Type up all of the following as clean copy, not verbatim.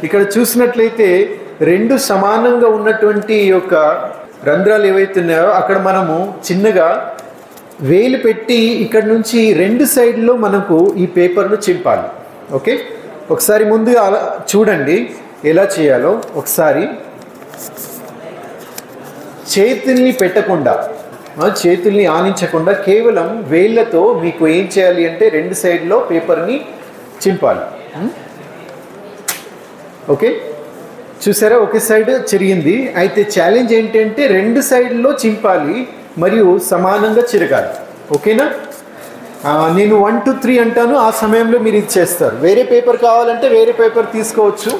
ఇక్కడ చూసినట్లయితే రెండు సమానంగా ఉన్నటువంటి యొక్క రంధ్రాలు ఏవైతే ఉన్నాయో అక్కడ మనము చిన్నగా వేలు పెట్టి ఇక్కడ నుంచి రెండు సైడ్లో మనకు ఈ పేపర్ను చింపాలి. ఓకే, ఒకసారి ముందు అలా చూడండి ఎలా చేయాలో. ఒకసారి చేతుల్ని పెట్టకుండా, చేతుల్ని ఆనించకుండా కేవలం వేళ్ళతో మీకు ఏం చేయాలి అంటే రెండు సైడ్లో పేపర్ని చింపాలి. ఓకే, చూసారా ఒకే సైడ్ చిరిగింది. అయితే ఛాలెంజ్ ఏంటంటే రెండు సైడ్లో చింపాలి మరియు సమానంగా చిరగాలి. ఓకేనా? నేను 1 2 3 అంటాను, ఆ సమయంలో మీరు ఇది చేస్తారు. వేరే పేపర్ కావాలంటే వేరే పేపర్ తీసుకోవచ్చు,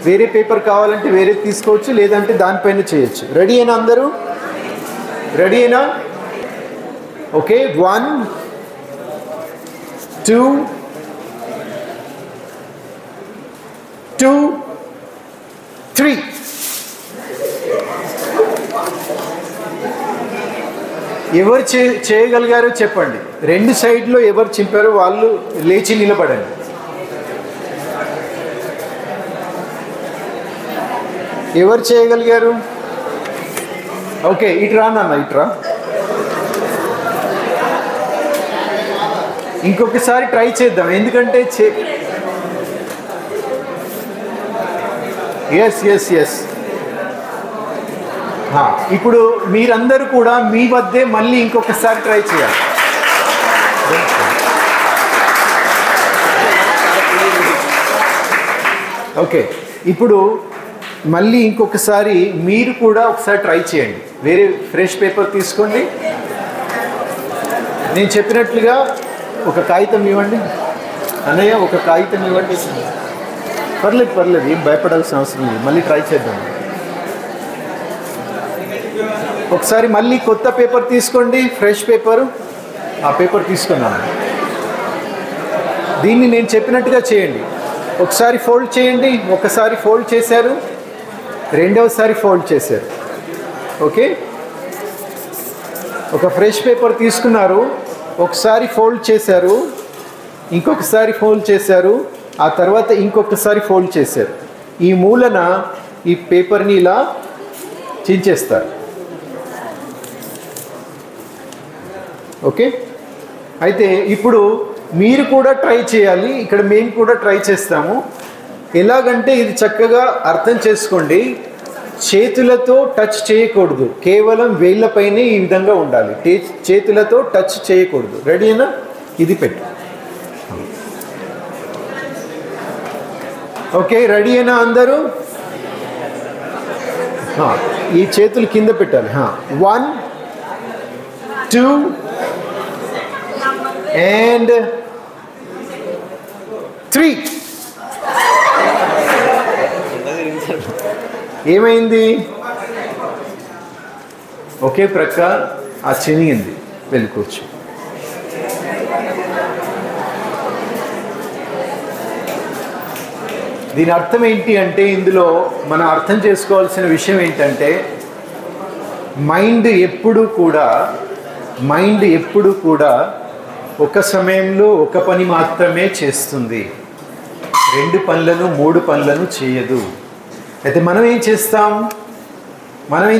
వేరే పేపర్ కావాలంటే వేరే తీసుకోవచ్చు, లేదంటే దానిపైన చేయొచ్చు. రెడీ అయినా అందరూ? రెడీ అయినా? ఓకే, 1 2 2 3. ఎవరు చేయగలిగారో చెప్పండి. రెండు సైడ్లో ఎవరు చింపారో వాళ్ళు లేచి నిలబడండి. ఎవరు చేయగలిగారు? ఓకే, ఇటు రా నాన్న, ఇటు రా. ఇంకొకసారి ట్రై చేద్దాం, ఎందుకంటే ఎస్ ఇప్పుడు మీరందరూ కూడా మీ వద్దే మళ్ళీ ఇంకొకసారి ట్రై చేయాలి. ఓకే, ఇప్పుడు మళ్ళీ ఇంకొకసారి మీరు కూడా ఒకసారి ట్రై చేయండి. వేరే ఫ్రెష్ పేపర్ తీసుకోండి. నేను చెప్పినట్లుగా ఒక కాగితం ఇవ్వండి అన్నయ్య, ఒక కాగితం ఇవ్వండి. పర్లేదు, ఏం భయపడాల్సిన అవసరం లేదు. మళ్ళీ ట్రై చేద్దాం. ఒకసారి మళ్ళీ కొత్త పేపర్ తీసుకోండి, ఫ్రెష్ పేపరు. ఆ పేపర్ తీసుకున్నాను. దీన్ని నేను చెప్పినట్టుగా చేయండి. ఒకసారి ఫోల్డ్ చేయండి. ఒకసారి ఫోల్డ్ చేశారు, రెండవసారి ఫోల్డ్ చేశారు. ఓకే, ఒక ఫ్రెష్ పేపర్ తీసుకున్నారు, ఒకసారి ఫోల్డ్ చేశారు, ఇంకొకసారి ఫోల్డ్ చేశారు, ఆ తర్వాత ఇంకొకసారి ఫోల్డ్ చేశారు. ఈ మూలన ఈ పేపర్ని ఇలా చించేస్తారు. ఓకే, అయితే ఇప్పుడు మీరు కూడా ట్రై చేయాలి. ఇక్కడ మేము కూడా ట్రై చేస్తాము. ఎలాగంటే ఇది చక్కగా అర్థం చేసుకోండి. చేతులతో టచ్ చేయకూడదు, కేవలం వేళ్ళపైనే ఈ విధంగా ఉండాలి. చేతులతో టచ్ చేయకూడదు. రెడీనా? ఇది పెట్టు. ఓకే, రెడీ అయినా అందరూ? ఈ చేతులు కింద పెట్టాలి. 1 2 and 3. ఏమైంది? ఒకే ప్రక్క ఆ చినిగింది. వెళ్ళిపోవచ్చు. దీని అర్థం ఏంటి అంటే, ఇందులో మనం అర్థం చేసుకోవాల్సిన విషయం ఏంటంటే, మైండ్ ఎప్పుడు కూడా ఒక సమయంలో ఒక పని మాత్రమే చేస్తుంది. 2 పనులను 3 పనులను చేయదు. అయితే మనం ఏం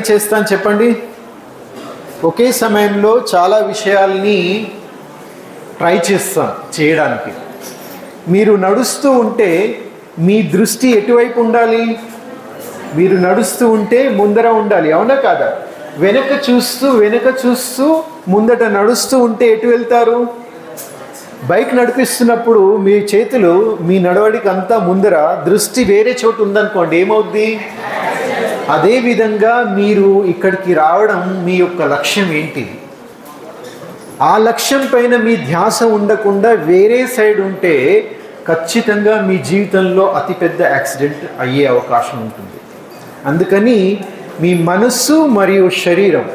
చేస్తాం చెప్పండి? ఒకే సమయంలో చాలా విషయాల్ని ట్రై చేస్తాం చేయడానికి. మీరు నడుస్తూ ఉంటే మీ దృష్టి ఎటువైపు ఉండాలి? మీరు నడుస్తూ ఉంటే ముందర ఉండాలి, అవునా కాదా? వెనక చూస్తూ ముందట నడుస్తూ ఉంటే ఎటు వెళ్తారు? బైక్ నడిపిస్తున్నప్పుడు మీ చేతులు మీ నడవడికి అంతా ముందర, దృష్టి వేరే చోటు ఉందనుకోండి, ఏమవుద్ది? అదేవిధంగా మీరు ఇక్కడికి రావడం మీ యొక్క లక్ష్యం ఏంటి? ఆ లక్ష్యం పైన మీ ధ్యాస ఉండకుండా వేరే సైడ్ ఉంటే ఖచ్చితంగా మీ జీవితంలో అతిపెద్ద యాక్సిడెంట్ అయ్యే అవకాశం ఉంటుంది. అందుకని మీ మనస్సు మరియు శరీరం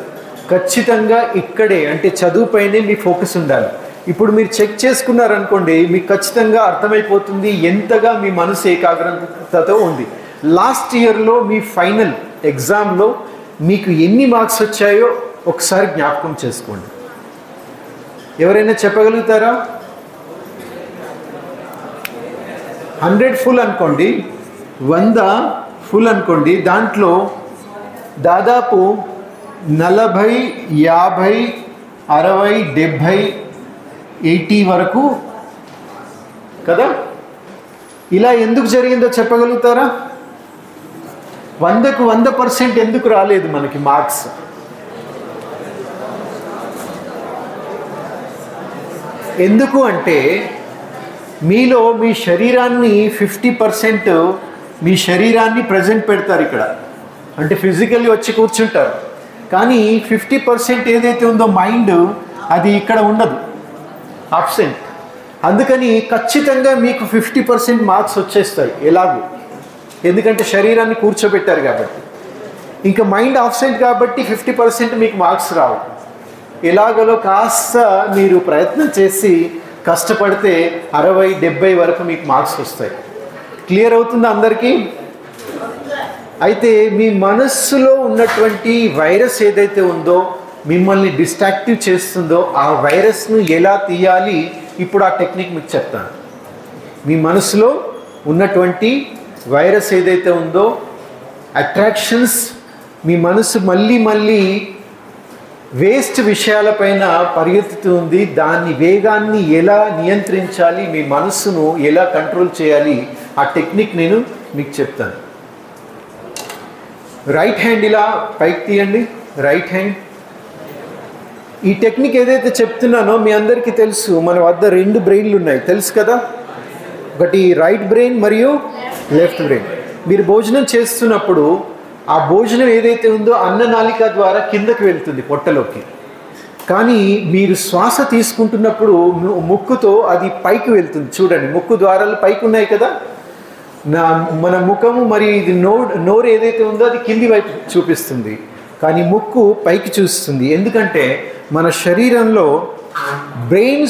ఖచ్చితంగా ఇక్కడే, అంటే చదువుపైనే మీ ఫోకస్ ఉండాలి. ఇప్పుడు మీరు చెక్ చేసుకున్నారనుకోండి, మీకు ఖచ్చితంగా అర్థమైపోతుంది ఎంతగా మీ మనసు ఏకాగ్రతతో ఉంది. లాస్ట్ ఇయర్లో మీ ఫైనల్ ఎగ్జామ్లో మీకు ఎన్ని మార్క్స్ వచ్చాయో ఒకసారి జ్ఞాపకం చేసుకోండి. ఎవరైనా చెప్పగలుగుతారా? 100 ఫుల్ అనుకోండి, 100 ఫుల్ అనుకోండి, దాంట్లో దాదాపు 40, 50, 60, 70, 80 వరకు కదా. ఇలా ఎందుకు జరిగిందో చెప్పగలుగుతారా? 100కు 100% ఎందుకు రాలేదు మనకి మార్క్స్? ఎందుకు అంటే మీలో మీ శరీరాన్ని 50% మీ శరీరాన్ని ప్రజెంట్ పెడతారు ఇక్కడ, అంటే ఫిజికల్లీ వచ్చి కూర్చుంటారు. కానీ 50% ఏదైతే ఉందో మైండ్, అది ఇక్కడ ఉండదు, అబ్సెంట్. అందుకని ఖచ్చితంగా మీకు 50% మార్క్స్ వచ్చేస్తాయి ఎలాగూ, ఎందుకంటే శరీరాన్ని కూర్చోబెట్టారు కాబట్టి. ఇంకా మైండ్ అబ్సెంట్ కాబట్టి 50% మీకు మార్క్స్ రావు. ఎలాగలో కాస్త మీరు ప్రయత్నం చేసి కష్టపడితే 60, 70 వరకు మీకు మార్క్స్ వస్తాయి. క్లియర్ అవుతుందా అందరికీ? అయితే మీ మనస్సులో ఉన్నటువంటి వైరస్ ఏదైతే ఉందో, మిమ్మల్ని డిస్ట్రాక్టివ్ చేస్తుందో, ఆ వైరస్ను ఎలా తీయాలి ఇప్పుడు ఆ టెక్నిక్ మీకు చెప్తాను. మీ మనసులో ఉన్నటువంటి వైరస్ ఏదైతే ఉందో, అట్రాక్షన్స్, మీ మనసు మళ్ళీ మళ్ళీ వేస్ట్ విషయాలపైన పరిగెత్తుతుంది. దాని వేగాన్ని ఎలా నియంత్రించాలి, మీ మనసును ఎలా కంట్రోల్ చేయాలి, ఆ టెక్నిక్ నేను మీకు చెప్తాను. రైట్ హ్యాండ్ ఇలా పైకి తీయండి, రైట్ హ్యాండ్. ఈ టెక్నిక్ ఏదైతే చెప్తున్నానో మీ అందరికీ తెలుసు, మన వద్ద 2 బ్రెయిన్లు ఉన్నాయి, తెలుసు కదా. ఒకటి రైట్ బ్రెయిన్ మరియు లెఫ్ట్ బ్రెయిన్. మీరు భోజనం చేస్తున్నప్పుడు ఆ భోజనం ఏదైతే ఉందో అన్ననాళిక ద్వారా కిందకి వెళ్తుంది పొట్టలోకి. కానీ మీరు శ్వాస తీసుకుంటున్నప్పుడు ముక్కుతో అది పైకి వెళ్తుంది. చూడండి, ముక్కు ద్వారాలు పైకి ఉన్నాయి కదా. మన ముఖము మరియు ఇది నోరు ఏదైతే ఉందో అది కింది వైపు చూపిస్తుంది, కానీ ముక్కు పైకి చూస్తుంది. ఎందుకంటే మన శరీరంలో బ్రెయిన్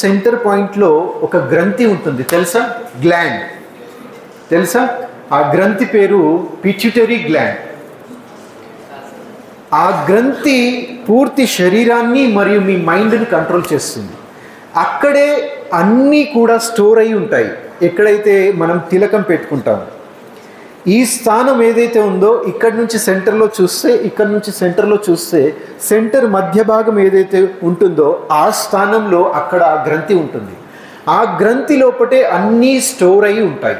సెంటర్ పాయింట్లో ఒక గ్రంథి ఉంటుంది, తెలుసా? గ్లాండ్, తెలుసా? ఆ గ్రంథి పేరు పిట్యూటరీ గ్లాండ్. ఆ గ్రంథి పూర్తి శరీరాన్ని మరియు మీ మైండ్ని కంట్రోల్ చేస్తుంది. అక్కడే అన్నీ కూడా స్టోర్ అయి ఉంటాయి, ఎక్కడైతే మనం తిలకం పెట్టుకుంటాము. ఈ స్థానం ఏదైతే ఉందో, ఇక్కడ నుంచి సెంటర్లో చూస్తే సెంటర్ మధ్య భాగం ఏదైతే ఉంటుందో ఆ స్థానంలో అక్కడ ఆ గ్రంథి ఉంటుంది. ఆ గ్రంథి లోపటే అన్నీ స్టోర్ అయి ఉంటాయి.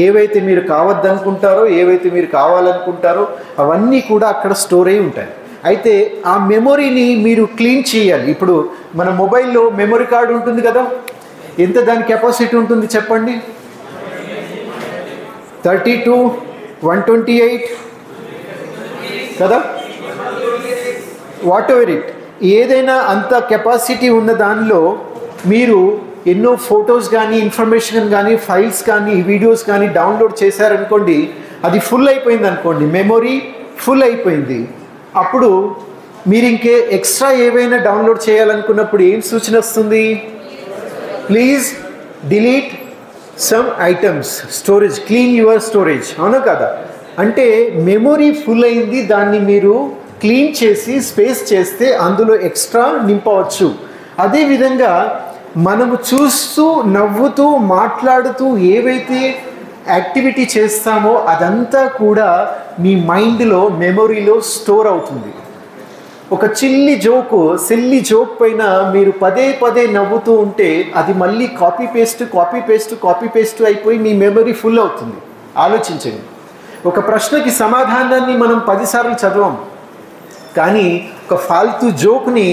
ఏవైతే మీరు కావద్దనుకుంటారో, ఏవైతే మీరు కావాలనుకుంటారో అవన్నీ కూడా అక్కడ స్టోర్ అయి ఉంటాయి. అయితే ఆ మెమొరీని మీరు క్లీన్ చేయాలి. ఇప్పుడు మన మొబైల్లో మెమొరీ కార్డు ఉంటుంది కదా, ఎంత దాని కెపాసిటీ ఉంటుంది చెప్పండి? 32, 128 కదా, వాట్ ఎవర్ ఇట్, ఏదైనా అంత కెపాసిటీ ఉన్న దానిలో మీరు ఎన్నో ఫొటోస్ కానీ, ఇన్ఫర్మేషన్ కానీ, ఫైల్స్ కానీ, వీడియోస్ కానీ డౌన్లోడ్ చేశారనుకోండి, అది ఫుల్ అయిపోయింది అనుకోండి, మెమొరీ ఫుల్ అయిపోయింది. అప్పుడు మీరు ఇంకే ఎక్స్ట్రా ఏవైనా డౌన్లోడ్ చేయాలనుకున్నప్పుడు ఏం సూచన వస్తుంది? Please delete some items, storage, clean your storage, అవునా కదా? అంటే మెమొరీ ఫుల్ అయింది, దాన్ని మీరు క్లీన్ చేసి స్పేస్ చేస్తే అందులో ఎక్స్ట్రా నింపవచ్చు. అదేవిధంగా మనము చూస్తూ, నవ్వుతూ, మాట్లాడుతూ ఏవైతే యాక్టివిటీ చేస్తామో అదంతా కూడా మీ మైండ్లో, మెమొరీలో స్టోర్ అవుతుంది. ఒక సిల్లీ జోక్ పైన మీరు పదే పదే నవ్వుతూ ఉంటే అది మళ్ళీ కాపీ పేస్ట్ అయిపోయి మీ మెమరీ ఫుల్ అవుతుంది. ఆలోచించండి, ఒక ప్రశ్నకి సమాధానాన్ని మనం 10 సార్లు చదవం, కానీ ఒక ఫాల్తూ జోక్ని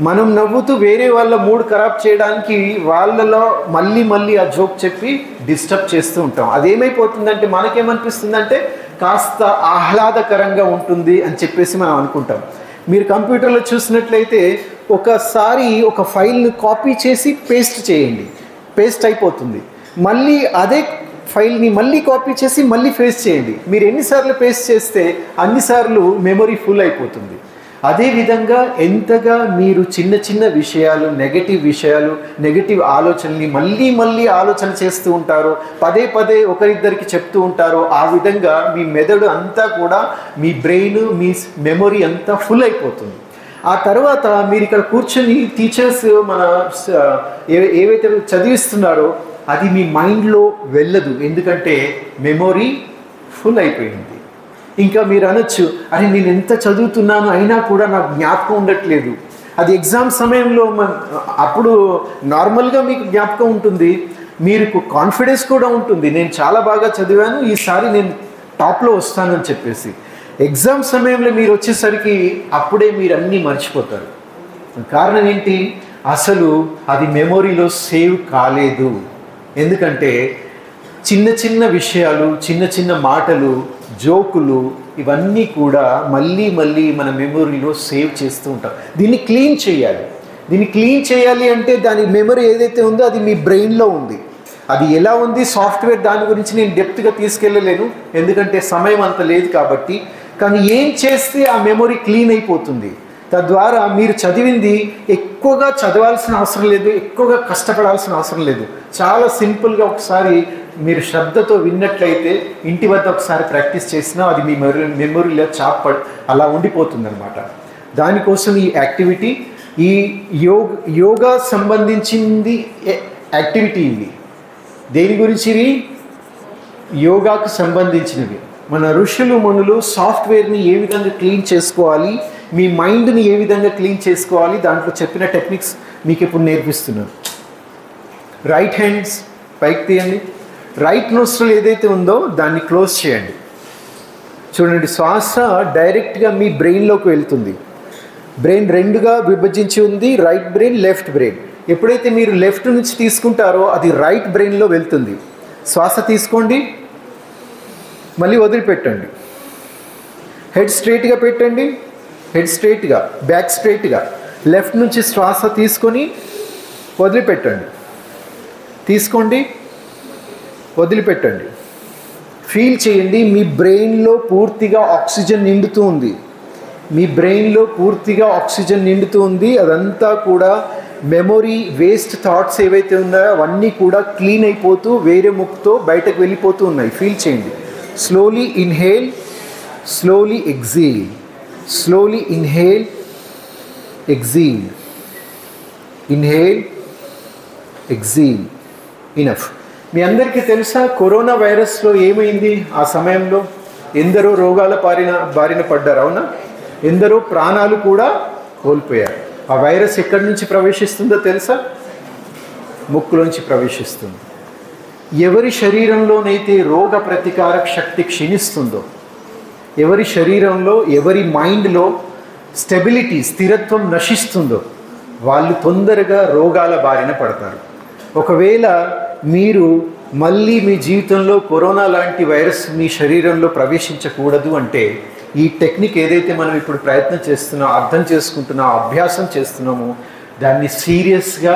మనం నవ్వుతూ వేరే వాళ్ళ మూడ్ ఖరాబ్ చేయడానికి వాళ్ళలో మళ్ళీ ఆ జోక్ చెప్పి డిస్టర్బ్ చేస్తూ ఉంటాం. అదేమైపోతుందంటే మనకేమనిపిస్తుందంటే కాస్త ఆహ్లాదకరంగా ఉంటుంది అని చెప్పేసి మనం అనుకుంటాం. మీరు కంప్యూటర్లో చూసినట్లయితే ఒకసారి ఒక ఫైల్ను కాపీ చేసి పేస్ట్ చేయండి, పేస్ట్ అయిపోతుంది. మళ్ళీ అదే ఫైల్ని మళ్ళీ కాపీ చేసి మళ్ళీ పేస్ట్ చేయండి. మీరు ఎన్నిసార్లు పేస్ట్ చేస్తే అన్నిసార్లు మెమొరీ ఫుల్ అయిపోతుంది. అదేవిధంగా ఎంతగా మీరు చిన్న విషయాలు, నెగటివ్ ఆలోచనల్ని మళ్ళీ ఆలోచన చేస్తూ ఉంటారో, పదే ఒకరిద్దరికి చెప్తూ ఉంటారో, ఆ విధంగా మీ మెదడు అంతా కూడా, మీ బ్రెయిన్, మీ మెమొరీ అంతా ఫుల్ అయిపోతుంది. ఆ తర్వాత మీరు ఇక్కడ కూర్చొని టీచర్స్ ఏవైతే చదివిస్తున్నారో అది మీ మైండ్లో వెళ్ళదు, ఎందుకంటే మెమొరీ ఫుల్ అయిపోయింది. ఇంకా మీరు అనొచ్చు, అరే నేను ఎంత చదువుతున్నాను అయినా కూడా నాకు జ్ఞాపకం ఉండట్లేదు. అది ఎగ్జామ్ సమయంలో అప్పుడు నార్మల్గా మీకు జ్ఞాపకం ఉంటుంది, మీకు కాన్ఫిడెన్స్ కూడా ఉంటుంది, నేను చాలా బాగా చదివాను, ఈసారి నేను టాప్లో వస్తానని చెప్పేసి. ఎగ్జామ్ సమయంలో మీరు వచ్చేసరికి అప్పుడే మీరు అన్నీ మర్చిపోతారు. కారణం ఏంటి? అసలు అది మెమొరీలో సేవ్ కాలేదు. ఎందుకంటే చిన్న చిన్న విషయాలు, చిన్న చిన్న మాటలు, జోకులు ఇవన్నీ కూడా మళ్ళీ మళ్ళీ మన మెమొరీలో సేవ్ చేస్తూ ఉంటాం. దీన్ని క్లీన్ చేయాలి. దీన్ని క్లీన్ చేయాలి అంటే దాని మెమరీ ఏదైతే ఉందో అది మీ బ్రెయిన్లో ఉంది. అది ఎలా ఉంది సాఫ్ట్వేర్, దాని గురించి నేను డెప్త్గా తీసుకెళ్ళలేను, ఎందుకంటే సమయం అంత లేదు కాబట్టి. కానీ ఏం చేస్తే ఆ మెమొరీ క్లీన్ అయిపోతుంది. తద్వారా మీరు చదివింది ఎక్కువగా చదవాల్సిన అవసరం లేదు, ఎక్కువగా కష్టపడాల్సిన అవసరం లేదు. చాలా సింపుల్గా ఒకసారి మీరు శ్రద్ధతో విన్నట్లయితే ఇంటి వద్ద ఒకసారి ప్రాక్టీస్ చేసినా అది మీ మెమొరీలో అలా ఉండిపోతుంది అనమాట. దానికోసం ఈ యాక్టివిటీ, ఈ యోగా సంబంధించింది యాక్టివిటీ ఇది. దేని గురించి? ఇవి యోగాకు సంబంధించినవి. మన ఋషులు మునులు సాఫ్ట్వేర్ని ఏ విధంగా క్లీన్ చేసుకోవాలి, మీ మైండ్ని ఏ విధంగా క్లీన్ చేసుకోవాలి, దాంట్లో చెప్పిన టెక్నిక్స్ మీకు ఇప్పుడు నేర్పిస్తున్నాను. రైట్ హ్యాండ్స్ పైకి తీయండి. రైట్ నోస్ట్రల్ ఏదైతే ఉందో దాన్ని క్లోజ్ చేయండి. చూడండి, శ్వాస డైరెక్ట్గా మీ బ్రెయిన్లోకి వెళ్తుంది. బ్రెయిన్ రెండుగా విభజించి ఉంది, రైట్ బ్రెయిన్, లెఫ్ట్ బ్రెయిన్. ఎప్పుడైతే మీరు లెఫ్ట్ నుంచి తీసుకుంటారో అది రైట్ బ్రెయిన్లో వెళ్తుంది. శ్వాస తీసుకోండి, మళ్ళీ వదిలిపెట్టండి. హెడ్ స్ట్రైట్గా పెట్టండి, హెడ్ స్ట్రైట్గా, బ్యాక్ స్ట్రైట్గా. లెఫ్ట్ నుంచి శ్వాస తీసుకొని వదిలిపెట్టండి, తీసుకోండి, వదిలిపెట్టండి. ఫీల్ చేయండి, మీ బ్రెయిన్లో పూర్తిగా ఆక్సిజన్ నిండుతూ ఉంది. మీ బ్రెయిన్లో పూర్తిగా ఆక్సిజన్ నిండుతూ ఉంది. అదంతా కూడా మెమొరీ, వేస్ట్ థాట్స్ ఏవైతే ఉన్నాయో అవన్నీ కూడా క్లీన్ అయిపోతూ వేరే ముక్కుతో బయటకు వెళ్ళిపోతూ ఉన్నాయి. ఫీల్ చేయండి. Slowly inhale, slowly exhale, slowly inhale, exhale, inhale, exhale. Enough. మీ అందరికీ తెలుసా కరోనా వైరస్లో ఏమైంది? ఆ సమయంలో ఎందరో రోగాల బారిన పడ్డారు, అవునా? ఎందరో ప్రాణాలు కూడా కోల్పోయారు. ఆ వైరస్ ఎక్కడి నుంచి ప్రవేశిస్తుందో తెలుసా? ముక్కులోంచి ప్రవేశిస్తుంది. ఎవరి శరీరంలోనైతే రోగ ప్రతికారక శక్తి క్షీణిస్తుందో, ఎవరి శరీరంలో, ఎవరి మైండ్లో స్టెబిలిటీ, స్థిరత్వం నశిస్తుందో వాళ్ళు తొందరగా రోగాల బారిన పడతారు. ఒకవేళ మీరు మళ్ళీ మీ జీవితంలో కరోనా లాంటి వైరస్ మీ శరీరంలో ప్రవేశించకూడదు అంటే ఈ టెక్నిక్ ఏదైతే మనం ఇప్పుడు ప్రయత్నం చేస్తున్నామో, అర్థం చేసుకుంటున్నామో, అభ్యాసం చేస్తున్నామో దాన్ని సీరియస్గా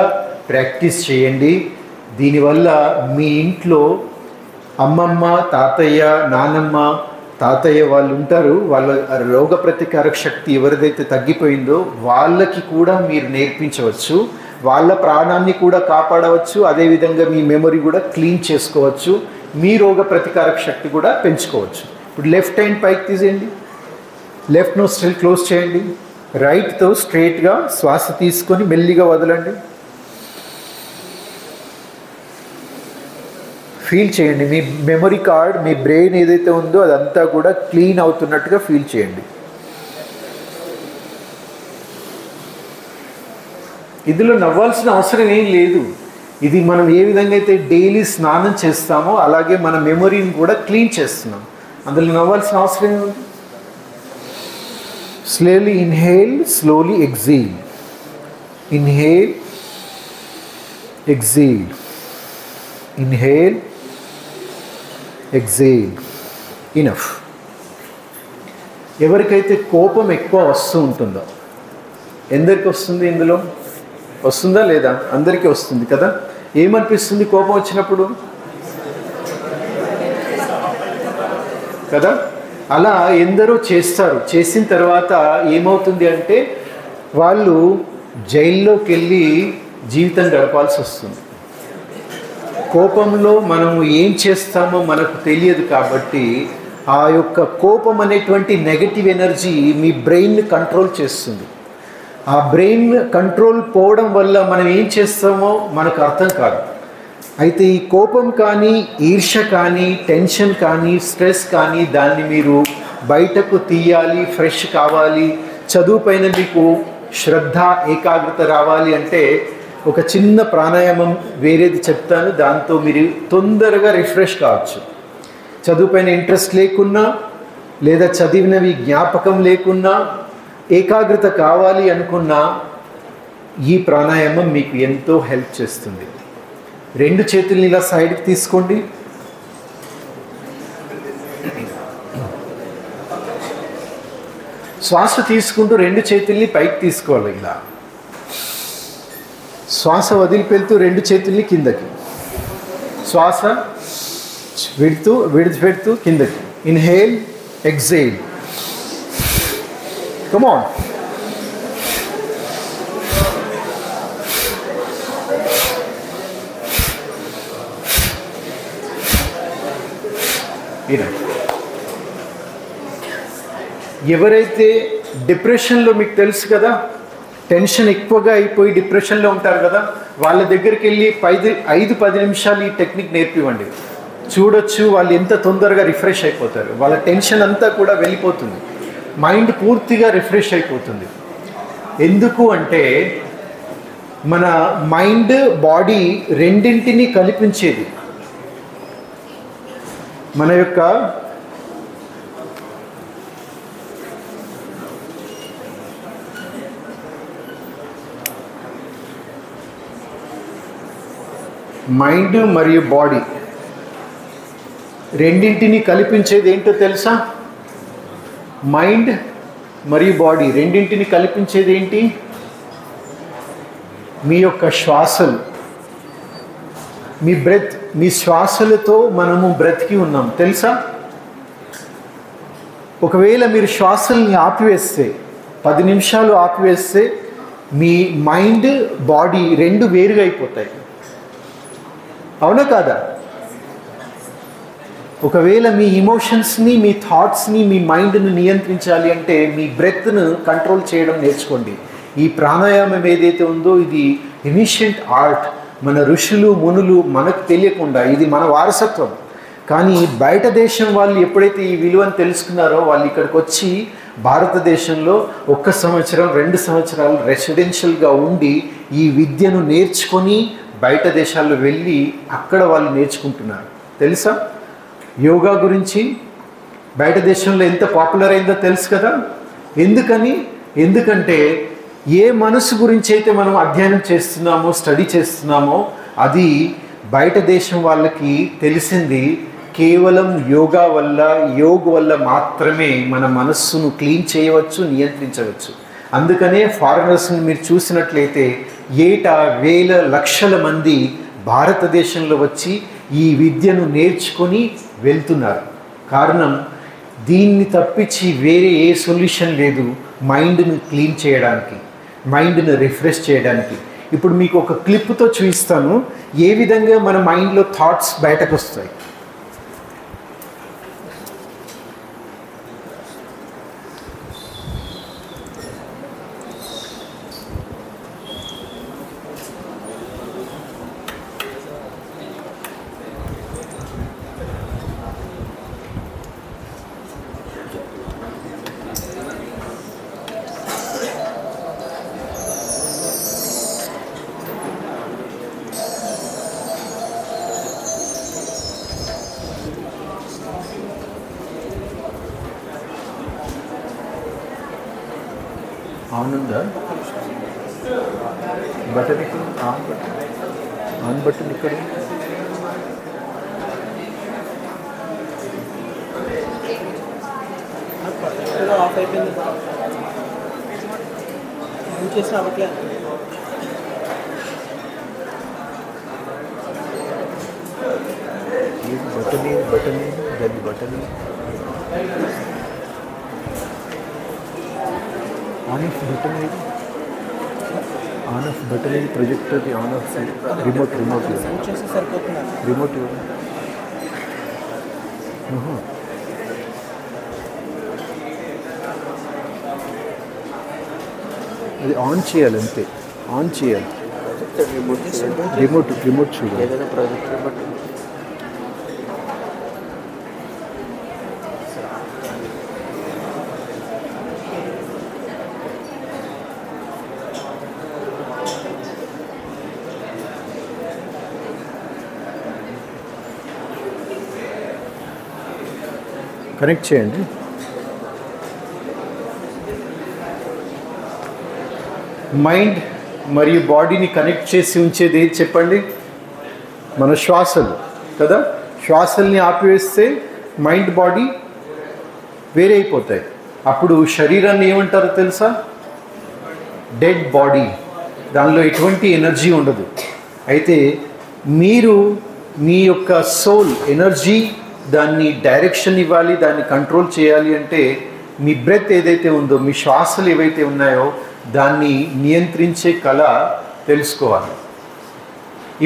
ప్రాక్టీస్ చేయండి. దీనివల్ల మీ ఇంట్లో అమ్మమ్మ, తాతయ్య, నానమ్మ, తాతయ్య వాళ్ళు ఉంటారు. వాళ్ళ రోగ ప్రతికారక శక్తి ఎవరిదైతే తగ్గిపోయిందో వాళ్ళకి కూడా మీరు నేర్పించవచ్చు. వాళ్ళ ప్రాణాన్ని కూడా కాపాడవచ్చు. అదేవిధంగా మీ మెమొరీ కూడా క్లీన్ చేసుకోవచ్చు. మీ రోగ ప్రతికారక శక్తి కూడా పెంచుకోవచ్చు. ఇప్పుడు లెఫ్ట్ హ్యాండ్ పైకి తీసేయండి, లెఫ్ట్ నోస్ట్రిల్ క్లోజ్ చేయండి. రైట్తో స్ట్రైట్గా శ్వాస తీసుకొని మెల్లిగా వదలండి. ఫీల్ చేయండి, మీ మెమరీ కార్డ్, మీ బ్రెయిన్ ఏదైతే ఉందో అదంతా కూడా క్లీన్ అవుతున్నట్టుగా ఫీల్ చేయండి. ఇందులో నవ్వాల్సిన అవసరం ఏం లేదు. ఇది మనం ఏ విధంగా అయితే డైలీ స్నానం చేస్తామో అలాగే మన మెమొరీని కూడా క్లీన్ చేస్తున్నాం. అందులో నవ్వాల్సిన అవసరం ఏముంది? Slowly inhale, slowly exhale, inhale, exhale, inhale, exhale. Enough. ఎవరికైతే కోపం ఎక్కువ వస్తూ ఉంటుందో, ఎందరికి వస్తుంది? ఇందులో వస్తుందా లేదా? అందరికీ వస్తుంది కదా. ఏమనిపిస్తుంది కోపం వచ్చినప్పుడు కదా? అలా ఎందరో చేస్తారు. చేసిన తర్వాత ఏమవుతుంది అంటే వాళ్ళు జైల్లోకి వెళ్ళి జీవితం గడపాల్సి వస్తుంది. కోపంలో మనము ఏం చేస్తామో మనకు తెలియదు కాబట్టి ఆ యొక్క కోపం అనేటువంటి నెగటివ్ ఎనర్జీ మీ బ్రెయిన్ని కంట్రోల్ చేస్తుంది. ఆ బ్రెయిన్ కంట్రోల్ పోవడం వల్ల మనం ఏం చేస్తామో మనకు అర్థం కాదు. అయితే ఈ కోపం కానీ, ఈర్ష్య కానీ, టెన్షన్ కానీ, స్ట్రెస్ కానీ దాన్ని మీరు బయటకు తీయాలి, ఫ్రెష్ కావాలి, చదువు పైన మీకు శ్రద్ధ, ఏకాగ్రత రావాలి అంటే ఒక చిన్న ప్రాణాయామం వేరేది చెప్తాను. దాంతో మీరు తొందరగా రిఫ్రెష్ కావచ్చు. చదువు పైన ఇంట్రెస్ట్ లేకున్నా, లేదా చదివినవి జ్ఞాపకం లేకున్నా, ఏకాగ్రత కావాలి అనుకున్నా ఈ ప్రాణాయామం మీకు ఎంతో హెల్ప్ చేస్తుంది. 2 చేతుల్ని ఇలా సైడ్కి తీసుకోండి. శ్వాస తీసుకుంటూ 2 చేతుల్ని పైకి తీసుకోవాలి. ఇలా శ్వాస వదిలిపెడుతూ 2 చేతుల్ని కిందకి, శ్వాస విడిచిపెడుతూ కిందకి. Inhale, exhale. Come on. ఎవరైతే డిప్రెషన్లో, మీకు తెలుసు కదా, టెన్షన్ ఎక్కువగా అయిపోయి డిప్రెషన్లో ఉంటారు కదా, వాళ్ళ దగ్గరికి వెళ్ళి 5-10 నిమిషాలు ఈ టెక్నిక్ నేర్పివ్వండి. చూడొచ్చు వాళ్ళు ఎంత తొందరగా రిఫ్రెష్ అయిపోతారు. వాళ్ళ టెన్షన్ అంతా కూడా వెళ్ళిపోతుంది, మైండ్ పూర్తిగా రిఫ్రెష్ అయిపోతుంది. ఎందుకు అంటే మన మైండ్, బాడీ రెండింటినీ కల్పించేది. మన యొక్క మైండ్ మరియు బాడీ రెండింటిని కల్పించేది ఏంటో తెలుసా? మైండ్ మరియు బాడీ రెండింటిని కల్పించేది ఏంటి? మీ యొక్క శ్వాసలు, మీ బ్రెత్. మీ శ్వాసలతో మనము బ్రతికి ఉన్నాం, తెలుసా? ఒకవేళ మీరు శ్వాసల్ని ఆపివేస్తే, 10 నిమిషాలు ఆపివేస్తే మీ మైండ్, బాడీ రెండు వేరుగా అయిపోతాయి. అవునా కాదా? ఒకవేళ మీ ఇమోషన్స్ని, మీ థాట్స్ని, మీ మైండ్ని నియంత్రించాలి అంటే మీ బ్రెత్ను కంట్రోల్ చేయడం నేర్చుకోండి. ఈ ప్రాణాయామం ఏదైతే ఉందో ఇది ఏన్షియంట్ ఆర్ట్. మన ఋషులు, మునులు మనకు తెలియకుండా ఇది మన వారసత్వం. కానీ బయట దేశం వాళ్ళు ఎప్పుడైతే ఈ విలువను తెలుసుకున్నారో వాళ్ళు ఇక్కడికి వచ్చి భారతదేశంలో 1 సంవత్సరం 2 సంవత్సరాలు రెసిడెన్షియల్గా ఉండి ఈ విద్యను నేర్చుకొని బయట దేశాల్లో వెళ్ళి అక్కడ వాళ్ళు నేర్చుకుంటున్నారు. తెలుసా? యోగా గురించి బయట దేశంలో ఎంత పాపులర్ అయిందో తెలుసు కదా. ఎందుకంటే ఏ మనసు గురించి అయితే మనం అధ్యయనం చేస్తున్నామో, స్టడీ చేస్తున్నామో అది బయట దేశం వాళ్ళకి తెలిసింది కేవలం యోగా వల్ల, యోగ వల్ల మాత్రమే మన మనస్సును క్లీన్ చేయవచ్చు, నియంత్రించవచ్చు. అందుకనే ఫారినర్స్ని మీరు చూసినట్లయితే ఏటా వేల లక్షల మంది భారతదేశంలో వచ్చి ఈ విద్యను నేర్చుకొని వెళ్తున్నారు. కారణం దీన్ని తప్పించి వేరే ఏ సొల్యూషన్ లేదు మైండ్ను క్లీన్ చేయడానికి, మైండ్ను రిఫ్రెష్ చేయడానికి. ఇప్పుడు మీకు ఒక క్లిప్తో చూపిస్తాను ఏ విధంగా మన మైండ్లో థాట్స్ బయటకు వస్తాయి. ఆన్ ఉందా? బటన్ ఇక్కడ, ఆన్ బటన్ ఇక్కడ. ఆఫ్ అయిపోయింది, చేసిన అవ్వట్లే. బటన్ దాన్ని బటన్ ఆన్ ఆఫ్ బటన్ ఏది? ఆన్ ఆఫ్ బటన్ ఏది? ప్రొజెక్టర్ది ఆన్ ఆఫ్ రిమోట్ చేస్తే సరిపోతుంది. రిమోట్ అది ఆన్ చేయాలి, అంతే. ఆన్ చేయాలి. రిమోట్ చూడు. ఏదైనా ప్రాజెక్ట్ బట్టి కనెక్ట్ చేయండి. మైండ్ మరియు బాడీని కనెక్ట్ చేసి ఉంచేది ఏది చెప్పండి? మన శ్వాసలు కదా. శ్వాసల్ని ఆపివేస్తే మైండ్ బాడీ వేరే అయిపోతాయి. అప్పుడు శరీరాన్ని ఏమంటారో తెలుసా? Dead body. దానిలో ఎటువంటి ఎనర్జీ ఉండదు. అయితే మీరు మీ యొక్క సోల్ ఎనర్జీ, దాన్ని డైరెక్షన్ ఇవ్వాలి, దాన్ని కంట్రోల్ చేయాలి అంటే మీ బ్రెత్ ఏదైతే ఉందో, మీ శ్వాసలు ఏవైతే ఉన్నాయో దాన్ని నియంత్రించే కళ తెలుసుకోవాలి.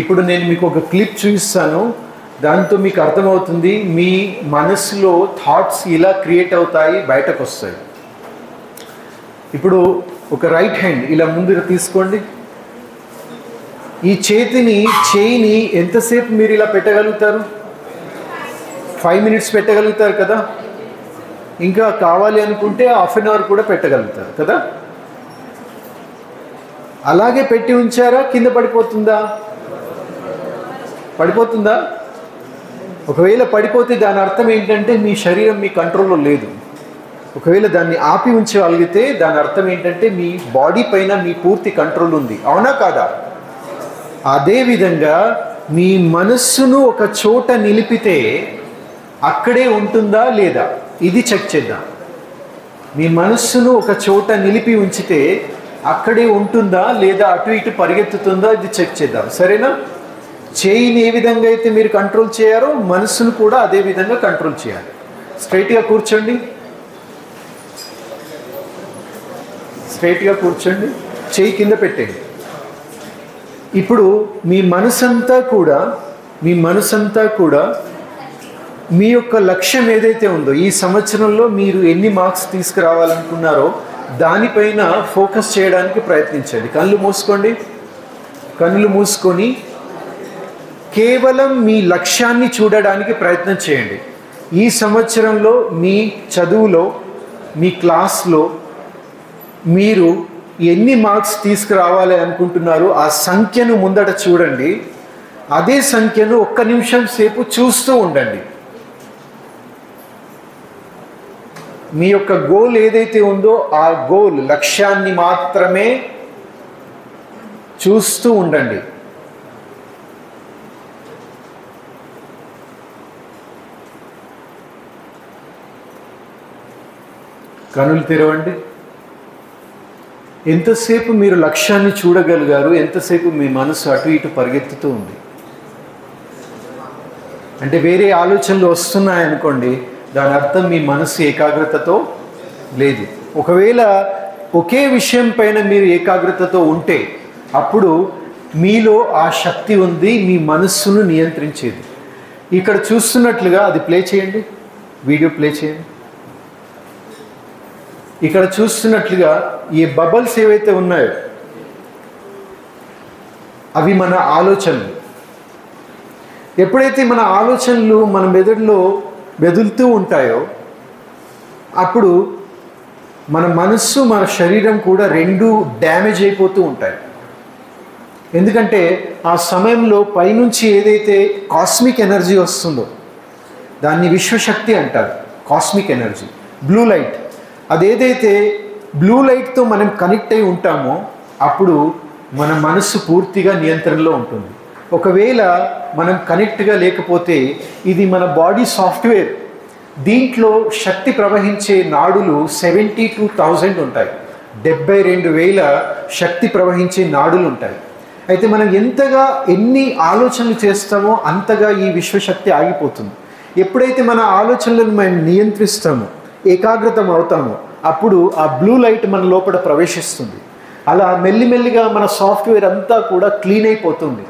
ఇప్పుడు నేను మీకు ఒక క్లిప్ చూపిస్తాను. దాంతో మీకు అర్థమవుతుంది మీ మనసులో థాట్స్ ఇలా క్రియేట్ అవుతాయి, బయటకు వస్తాయి. ఇప్పుడు ఒక రైట్ హ్యాండ్ ఇలా ముందుకు తీసుకోండి. ఈ చేయిని ఎంతసేపు మీరు ఇలా పెట్టగలుగుతారు? 5 minutes పెట్టగలుగుతారు కదా. ఇంకా కావాలి అనుకుంటే 1/2 hour కూడా పెట్టగలుగుతారు కదా. అలాగే పెట్టి ఉంచారా? కింద పడిపోతుందా? పడిపోతుందా? ఒకవేళ పడిపోతే దాని అర్థం ఏంటంటే మీ శరీరం మీ కంట్రోల్లో లేదు. ఒకవేళ దాన్ని ఆపి ఉంచగలిగితే దాని అర్థం ఏంటంటే మీ బాడీ పైన మీ పూర్తి కంట్రోల్ ఉంది. అవునా కాదా? అదేవిధంగా మీ మనస్సును ఒక చోట నిలిపితే అక్కడే ఉంటుందా లేదా? ఇది చెక్ చేద్దాం. మీ మనస్సును ఒక చోట నిలిపి ఉంచితే అక్కడే ఉంటుందా లేదా అటు ఇటు పరిగెత్తుతుందా? ఇది చెక్ చేద్దాం. సరేనా? చేయిని ఏ విధంగా అయితే మీరు కంట్రోల్ చేయారో మనస్సును కూడా అదే విధంగా కంట్రోల్ చేయాలి. స్ట్రైట్గా కూర్చోండి. స్ట్రైట్గా కూర్చోండి. చేయి కింద పెట్టండి. ఇప్పుడు మీ మనసంతా కూడా మీ యొక్క లక్ష్యం ఏదైతే ఉందో, ఈ సంవత్సరంలో మీరు ఎన్ని మార్క్స్ తీసుకురావాలనుకున్నారో దానిపైన ఫోకస్ చేయడానికి ప్రయత్నించండి. కళ్ళు మూసుకొని కేవలం మీ లక్ష్యాన్ని చూడడానికి ప్రయత్నం చేయండి. ఈ సంవత్సరంలో మీ చదువులో, మీ క్లాస్లో మీరు ఎన్ని మార్క్స్ తీసుకురావాలి అనుకుంటున్నారో ఆ సంఖ్యను ముందట చూడండి. అదే సంఖ్యను 1 నిమిషం సేపు చూస్తూ ఉండండి. మీ యొక్క గోల్ ఏదైతే ఉందో ఆ గోల్, లక్ష్యాన్ని మాత్రమే చూస్తూ ఉండండి. కనులు తెరవండి. ఎంతసేపు మీరు లక్ష్యాన్ని చూడగలిగారు? ఎంతసేపు మీ మనసు అటు ఇటు పరిగెత్తుతూ ఉంది? అంటే వేరే ఆలోచనలు వస్తున్నాయనుకోండి, దాని అర్థం మీ మనసు ఏకాగ్రతతో లేదు. ఒకవేళ ఒకే విషయం పైన మీరు ఏకాగ్రతతో ఉంటే అప్పుడు మీలో ఆ శక్తి ఉంది, మీ మనస్సును నియంత్రించేది. ఇక్కడ చూస్తున్నట్లుగా అది ప్లే చేయండి, వీడియో ప్లే చేయండి. ఇక్కడ చూస్తున్నట్లుగా ఈ బబల్స్ ఏవైతే ఉన్నాయో అవి మన ఆలోచనలు. ఎప్పుడైతే మన ఆలోచనలు మన మెదడులో మెదులుతూ ఉంటాయో అప్పుడు మన మనస్సు, మన శరీరం కూడా రెండు డ్యామేజ్ అయిపోతూ ఉంటాయి. ఎందుకంటే ఆ సమయంలో పైనుంచి ఏదైతే కాస్మిక్ ఎనర్జీ వస్తుందో దాన్ని విశ్వశక్తి అంటారు. కాస్మిక్ ఎనర్జీ, బ్లూ లైట్, అదేదైతే బ్లూ లైట్తో మనం కనెక్ట్ అయి ఉంటామో అప్పుడు మన మనస్సు పూర్తిగా నియంత్రణలో ఉంటుంది. ఒకవేళ మనం కనెక్ట్గా లేకపోతే ఇది మన బాడీ సాఫ్ట్వేర్. దీంట్లో శక్తి ప్రవహించే నాడులు 72,000 ఉంటాయి. 72,000 శక్తి ప్రవహించే నాడులు ఉంటాయి. అయితే మనం ఎన్ని ఆలోచనలు చేస్తామో అంతగా ఈ విశ్వశక్తి ఆగిపోతుంది. ఎప్పుడైతే మన ఆలోచనలను మనం నియంత్రిస్తామో, ఏకాగ్రతం అవుతామో అప్పుడు ఆ బ్లూ లైట్ మన లోపల ప్రవేశిస్తుంది. అలా మెల్లిమెల్లిగా మన సాఫ్ట్వేర్ అంతా కూడా క్లీన్ అయిపోతుంది.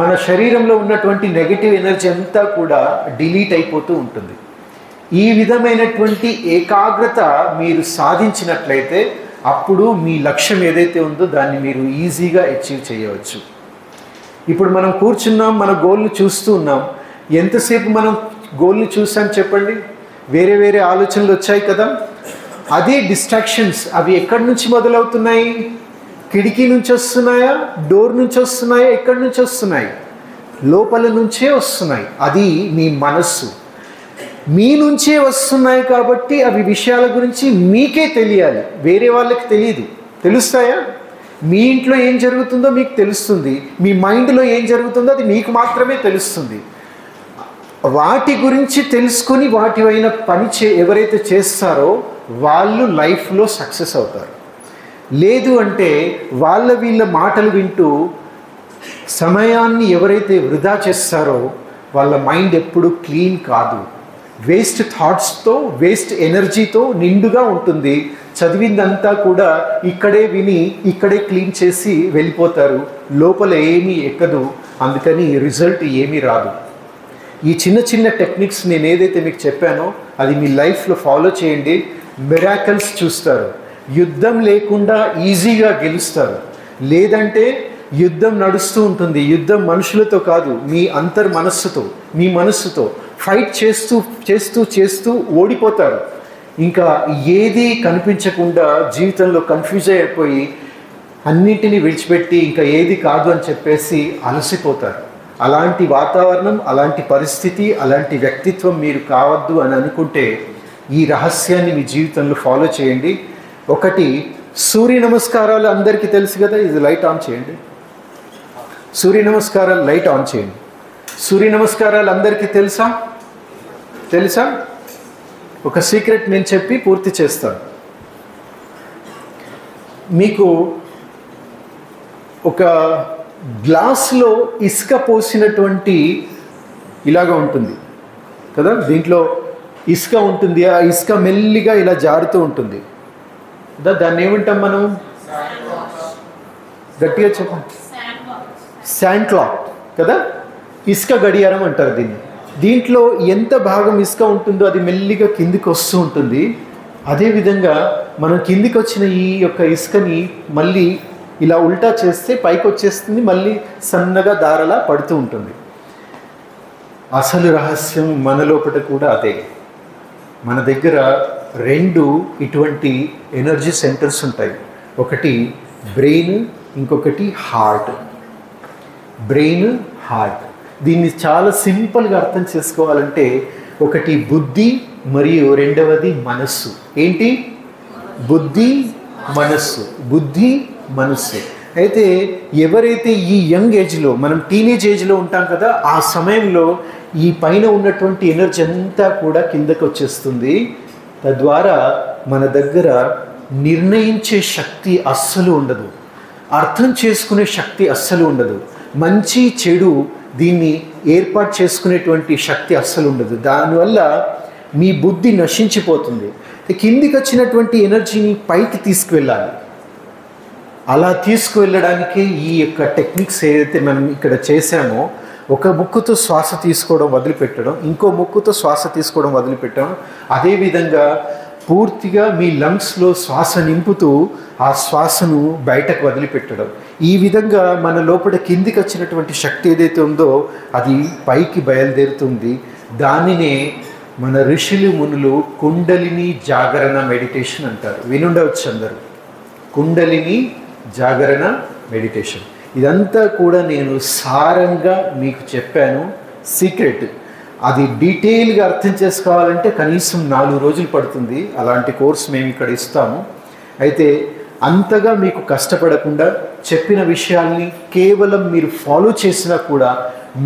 మన శరీరంలో ఉన్నటువంటి నెగిటివ్ ఎనర్జీ అంతా కూడా డిలీట్ అయిపోతూ ఉంటుంది. ఈ విధమైనటువంటి ఏకాగ్రత మీరు సాధించినట్లయితే అప్పుడు మీ లక్ష్యం ఏదైతే ఉందో దాన్ని మీరు ఈజీగా అచీవ్ చేయవచ్చు. ఇప్పుడు మనం కూర్చున్నాం, మన గోల్ని చూస్తూ ఉన్నాం. ఎంతసేపు మనం గోల్ని చూసాం చెప్పండి? వేరే వేరే ఆలోచనలు వచ్చాయి కదా. అదే డిస్ట్రాక్షన్స్ అవి ఎక్కడి నుంచి మొదలవుతున్నాయి? కిటికీ నుంచి వస్తున్నాయా, డోర్ నుంచి వస్తున్నాయా, ఎక్కడి నుంచి వస్తున్నాయి? లోపల నుంచే వస్తున్నాయి. అది మీ మనస్సు. మీ నుంచే వస్తున్నాయి కాబట్టి అవి విషయాల గురించి మీకే తెలియాలి, వేరే వాళ్ళకి తెలియదు. తెలుస్తాయా? మీ ఇంట్లో ఏం జరుగుతుందో మీకు తెలుస్తుంది, మీ మైండ్లో ఏం జరుగుతుందో అది మీకు మాత్రమే తెలుస్తుంది. వాటి గురించి తెలుసుకొని వాటి అయిన పని ఎవరైతే చేస్తారో వాళ్ళు లైఫ్లో సక్సెస్ అవుతారు. లేదు అంటే వీళ్ళ మాటలు వింటూ సమయాన్ని ఎవరైతే వృధా చేస్తారో వాళ్ళ మైండ్ ఎప్పుడు క్లీన్ కాదు. వేస్ట్ థాట్స్తో, వేస్ట్ ఎనర్జీతో నిండుగా ఉంటుంది. చదివిందంతా కూడా ఇక్కడే విని ఇక్కడే క్లీన్ చేసి వెళ్ళిపోతారు. లోపల ఏమీ ఎక్కదు. అందుకని రిజల్ట్ ఏమీ రాదు. ఈ చిన్న చిన్న టెక్నిక్స్ నేను ఏదైతే మీకు చెప్పానో అది మీ లైఫ్లో ఫాలో చేయండి. మిరాకిల్స్ చూస్తారు. యుద్ధం లేకుండా ఈజీగా గెలుస్తారు. లేదంటే యుద్ధం నడుస్తూ ఉంటుంది. యుద్ధం మనుషులతో కాదు, మీ మనస్సుతో, మీ మనస్సుతో ఫైట్ చేస్తూ చేస్తూ చేస్తూ ఓడిపోతారు. ఇంకా ఏది కనిపించకుండా జీవితంలో కన్ఫ్యూజ్ అయిపోయి అన్నింటినీ విడిచిపెట్టి ఇంకా ఏది కాదు అని చెప్పేసి అలసిపోతారు. అలాంటి వాతావరణం, అలాంటి పరిస్థితి, అలాంటి వ్యక్తిత్వం మీరు కావద్దు అని అనుకుంటే ఈ రహస్యాన్ని మీ జీవితంలో ఫాలో చేయండి. ఒకటి, సూర్య నమస్కారాలు అందరికీ తెలుసు కదా. ఇది లైట్ ఆన్ చేయండి. సూర్య నమస్కారాలు లైట్ ఆన్ చేయండి. సూర్య నమస్కారాలు అందరికీ తెలుసా? ఒక సీక్రెట్ నేను చెప్పి పూర్తి చేస్తాను. మీకు ఒక గ్లాస్లో ఇసుక పోసినటువంటి ఇలాగా ఉంటుంది కదా. దీంట్లో ఇసుక ఉంటుంది. ఆ ఇసుక మెల్లిగా ఇలా జారుతూ ఉంటుంది. దాన్ని ఏమంటాం మనం? గట్టిగా చెప్పండి. శాండ్ క్లాక్ కదా. ఇసుక గడియారం అంటారు దీన్ని. దీంట్లో ఎంత భాగం ఇసుక ఉంటుందో అది మెల్లిగా కిందికి వస్తూ ఉంటుంది. అదేవిధంగా మనం కిందికి వచ్చిన ఈ యొక్క ఇసుకని మళ్ళీ ఇలా ఉల్టా చేస్తే పైకి వచ్చేస్తుంది, మళ్ళీ సన్నగా దారలా పడుతూ ఉంటుంది. అసలు రహస్యం మన లోపల కూడా అదే. మన దగ్గర 2 ఇటువంటి ఎనర్జీ సెంటర్స్ ఉంటాయి. ఒకటి బ్రెయిన్, ఇంకొకటి హార్ట్. Brain, heart. దీన్ని చాలా సింపుల్గా అర్థం చేసుకోవాలంటే ఒకటి బుద్ధి మరియు రెండవది మనస్సు. ఏంటి? బుద్ధి, మనస్సు. బుద్ధి, మనస్సు. అయితే ఎవరైతే ఈ యంగ్ ఏజ్లో, మనం టీనేజ్ ఏజ్లో ఉంటాం కదా, ఆ సమయంలో ఈ పైన ఉన్నటువంటి ఎనర్జీ అంతా కూడా కిందకు వచ్చేస్తుంది. తద్వారా మన దగ్గర నిర్ణయించే శక్తి అస్సలు ఉండదు, అర్థం చేసుకునే శక్తి అస్సలు ఉండదు, మంచి చెడు దీన్ని ఏర్పాటు చేసుకునేటువంటి శక్తి అస్సలు ఉండదు. దానివల్ల మీ బుద్ధి నశించిపోతుంది. కిందికి వచ్చినటువంటి ఎనర్జీని పైకి తీసుకువెళ్ళాలి. అలా తీసుకువెళ్ళడానికి ఈ యొక్క టెక్నిక్స్ ఏదైతే మనం ఇక్కడ చేశామో, ఒక ముక్కుతో శ్వాస తీసుకోవడం వదిలిపెట్టడం, ఇంకో ముక్కుతో శ్వాస తీసుకోవడం వదిలిపెట్టడం, అదేవిధంగా పూర్తిగా మీ లంగ్స్లో శ్వాస నింపుతూ ఆ శ్వాసను బయటకు వదిలిపెట్టడం. ఈ విధంగా మన లోపల కిందికి వచ్చినటువంటి శక్తి ఏదైతే ఉందో అది పైకి బయలుదేరుతుంది. దానినే మన ఋషులు మునులు కుండలిని జాగరణ మెడిటేషన్ అంటారు. వినుండవచ్చు అందరూ. కుండలిని జాగరణ మెడిటేషన్. ఇదంతా కూడా నేను సారంగా మీకు చెప్పాను. సీక్రెట్ అది డీటెయిల్గా అర్థం చేసుకోవాలంటే కనీసం 4 రోజులు పడుతుంది. అలాంటి కోర్స్ మేము ఇక్కడ ఇస్తాము. అయితే అంతగా మీకు కష్టపడకుండా చెప్పిన విషయాల్ని కేవలం మీరు ఫాలో చేసినా కూడా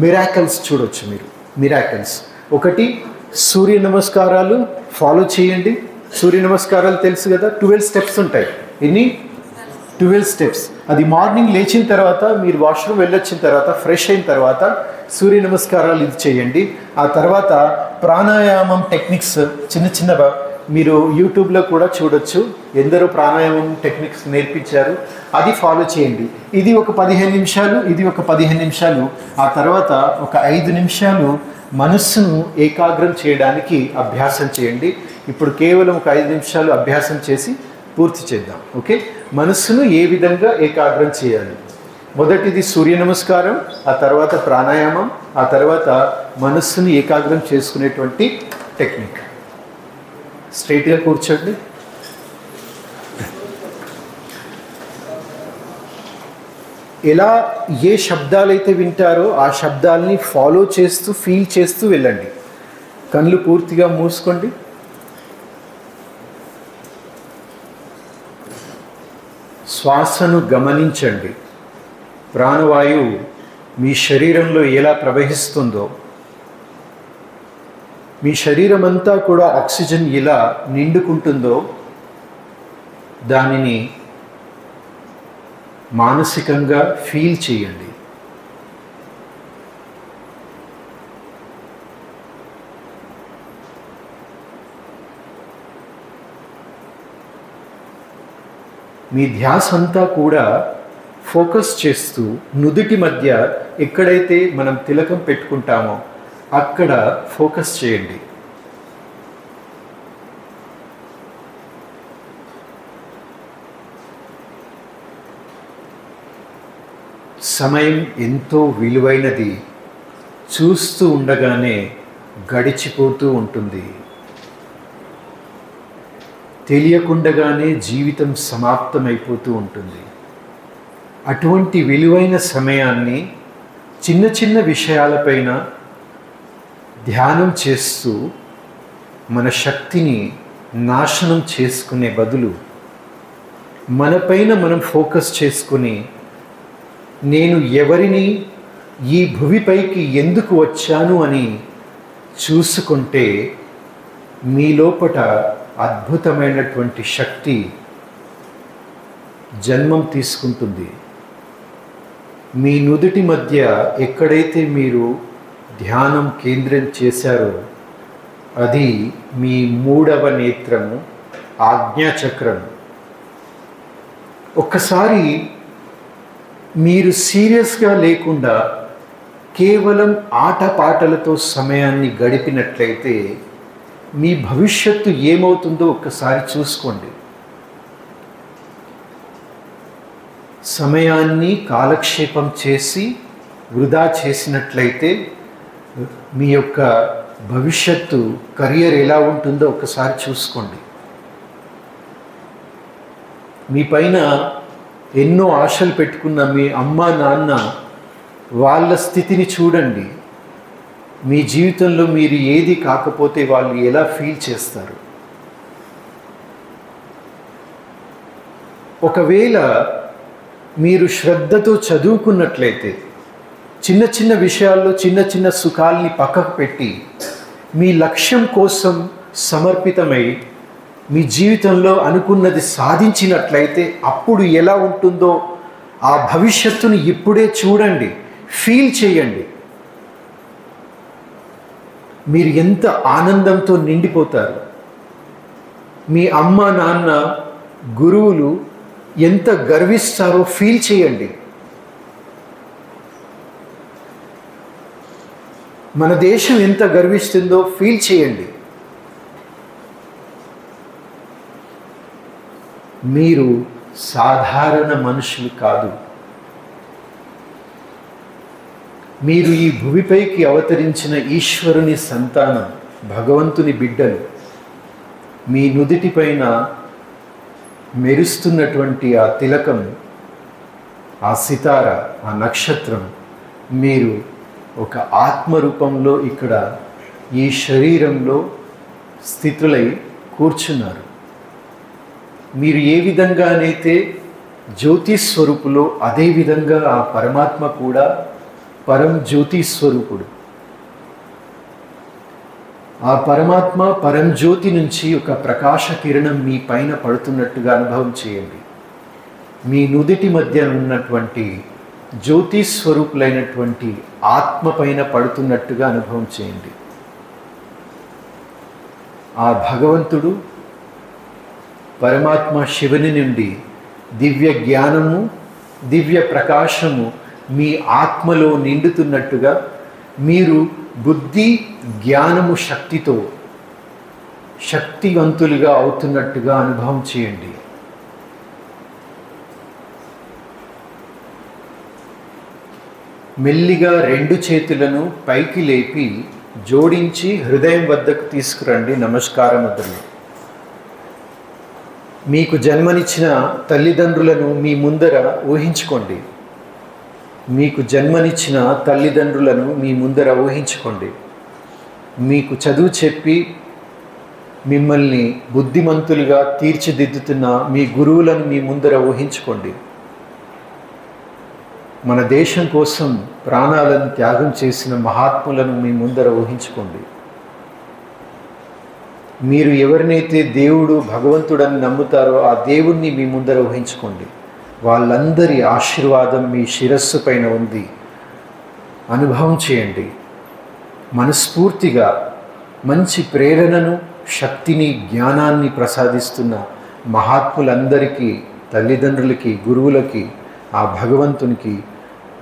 మిరాకిల్స్ చూడొచ్చు మీరు. మిరాకిల్స్. ఒకటి, సూర్య నమస్కారాలు ఫాలో చేయండి. సూర్య నమస్కారాలు తెలుసు కదా, 12 స్టెప్స్ ఉంటాయి. ఎన్ని? 12 స్టెప్స్. అది మార్నింగ్ లేచిన తర్వాత, మీరు వాష్రూమ్ వెళ్ళొచ్చిన తర్వాత, ఫ్రెష్ అయిన తర్వాత సూర్య నమస్కారాలు ఇది చేయండి. ఆ తర్వాత ప్రాణాయామం టెక్నిక్స్ చిన్న చిన్నగా మీరు యూట్యూబ్లో కూడా చూడొచ్చు. ఎందరో ప్రాణాయామం టెక్నిక్స్ నేర్పించారు, అది ఫాలో చేయండి. ఇది ఒక 15 నిమిషాలు, ఇది ఒక 15 నిమిషాలు. ఆ తర్వాత ఒక 5 నిమిషాలు మనస్సును ఏకాగ్రం చేయడానికి అభ్యాసం చేయండి. ఇప్పుడు కేవలం ఒక 5 నిమిషాలు అభ్యాసం చేసి పూర్తి చేద్దాం. ఓకే, మనస్సును ఏ విధంగా ఏకాగ్రం చేయాలి? మొదటిది సూర్య నమస్కారం, ఆ తర్వాత ప్రాణాయామం, ఆ తర్వాత మనస్సును ఏకాగ్రం చేసుకునేటువంటి టెక్నిక్. స్ట్రైట్గా కూర్చోండి. ఎలా ఏ శబ్దాలైతే వింటారో ఆ శబ్దాలని ఫాలో చేస్తూ ఫీల్ చేస్తూ వెళ్ళండి. కళ్ళు పూర్తిగా మూసుకోండి. శ్వాసను గమనించండి. ప్రాణవాయువు మీ శరీరంలో ఎలా ప్రవహిస్తుందో, మీ శరీరం అంతా కూడా ఆక్సిజన్ ఎలా నిండుకుంటుందో దానిని మానసికంగా ఫీల్ చేయండి. మీ ధ్యాస అంతా కూడా ఫోకస్ చేస్తూ నుదుటి మధ్య ఎక్కడైతే మనం తిలకం పెట్టుకుంటామో అక్కడ ఫోకస్ చేయండి. సమయం ఎంతో విలువైనది, చూస్తూ ఉండగానే గడిచిపోతూ ఉంటుంది. తెలియకుండగానే జీవితం సమాప్తమైపోతూ ఉంటుంది. అటువంటి విలువైన సమయాన్ని చిన్న చిన్న విషయాలపైన ధ్యానం చేస్తూ మన శక్తిని నాశనం చేసుకునే బదులు మనపైన మనం ఫోకస్ చేసుకుని నేను ఎవరిని, ఈ భూమిపైకి ఎందుకు వచ్చాను అని చూసుకుంటే మీ లోపట అద్భుతమైనటువంటి శక్తి జన్మం తీసుకుంటుంది. మీ నుదుటి మధ్య ఎక్కడైతే మీరు ధ్యానం కేంద్రం చేశారో అది మీ 3వ నేత్రము, ఆజ్ఞాచక్రం. ఒక్కసారి మీరు సీరియస్గా లేకుండా కేవలం ఆటపాటలతో సమయాన్ని గడిపినట్లయితే మీ భవిష్యత్తు ఏమవుతుందో ఒక్కసారి చూసుకోండి. సమయాన్ని కాలక్షేపం చేసి వృధా చేసినట్లయితే మీ యొక్క భవిష్యత్తు కెరియర్ ఎలా ఉంటుందో ఒకసారి చూసుకోండి. మీ పైన ఎన్నో ఆశలు పెట్టుకున్న మీ అమ్మ నాన్న వాళ్ళ స్థితిని చూడండి. మీ జీవితంలో మీరు ఏది కాకపోతే వాళ్ళు ఎలా ఫీల్ చేస్తారు? ఒకవేళ మీరు శ్రద్ధతో చదువుకున్నట్లయితే చిన్న చిన్న విషయాల్లో చిన్న చిన్న సుఖాల్ని పక్కకు పెట్టి మీ లక్ష్యం కోసం సమర్పితమై మీ జీవితంలో అనుకున్నది సాధించినట్లయితే అప్పుడు ఎలా ఉంటుందో ఆ భవిష్యత్తును ఇప్పుడే చూడండి, ఫీల్ చేయండి. మీరు ఎంత ఆనందంతో నిండిపోతారు. మీ అమ్మ నాన్న గురువులు ఎంత గర్విస్తారో ఫీల్ చేయండి. మన దేశం ఎంత గర్విస్తుందో ఫీల్ చేయండి. మీరు సాధారణ మనుషులు కాదు. మీరు ఈ భూమిపైకి అవతరించిన ఈశ్వరుని సంతానం, భగవంతుని బిడ్డలు. మీ నుదిటి పైన మెరుస్తున్నటువంటి ఆ తిలకం, ఆ సితార, ఆ నక్షత్రం, మీరు ఒక ఆత్మరూపంలో ఇక్కడ ఈ శరీరంలో స్థితులై కూర్చున్నారు. మీరు ఏ విధంగానైతే జ్యోతి స్వరూపులో అదేవిధంగా ఆ పరమాత్మ కూడా పరం జ్యోతి స్వరూపుడు. ఆ పరమాత్మ పరంజ్యోతి నుంచి ఒక ప్రకాశ కిరణం మీ పైన పడుతున్నట్టుగా అనుభవం చేయండి. మీ నుదిటి మధ్య ఉన్నటువంటి జ్యోతి స్వరూపులైనటువంటి ఆత్మ పైన పడుతున్నట్టుగా అనుభవం చేయండి. ఆ భగవంతుడు పరమాత్మ శివుని నుండి దివ్య జ్ఞానము, దివ్య ప్రకాశము మీ ఆత్మలో నిండుతున్నట్టుగా మీరు బుద్ధి, జ్ఞానము, శక్తితో శక్తివంతులుగా అవుతున్నట్టుగా అనుభవం చేయండి. మెల్లిగా 2 చేతులను పైకి లేపి జోడించి హృదయం వద్దకు తీసుకురండి. నమస్కార ముద్రలు. మీకు జన్మనిచ్చిన తల్లిదండ్రులను మీ ముందర ఊహించుకోండి. మీకు జన్మనిచ్చిన తల్లిదండ్రులను మీ ముందర ఊహించుకోండి. మీకు చదువు చెప్పి మిమ్మల్ని బుద్ధిమంతులుగా తీర్చిదిద్దుతున్న మీ గురువులను మీ ముందర ఊహించుకోండి. మన దేశం కోసం ప్రాణాలను త్యాగం చేసిన మహాత్ములను మీ ముందర ఊహించుకోండి. మీరు ఎవరినైతే దేవుడు భగవంతుడని నమ్ముతారో ఆ దేవుణ్ణి మీ ముందర ఊహించుకోండి. వాళ్ళందరి ఆశీర్వాదం మీ శిరస్సు పైన ఉంది. అనుభవం చేయండి. మనస్ఫూర్తిగా మంచి ప్రేరణను, శక్తిని, జ్ఞానాన్ని ప్రసాదిస్తున్న మహాత్ములందరికీ, తల్లిదండ్రులకి, గురువులకి, ఆ భగవంతునికి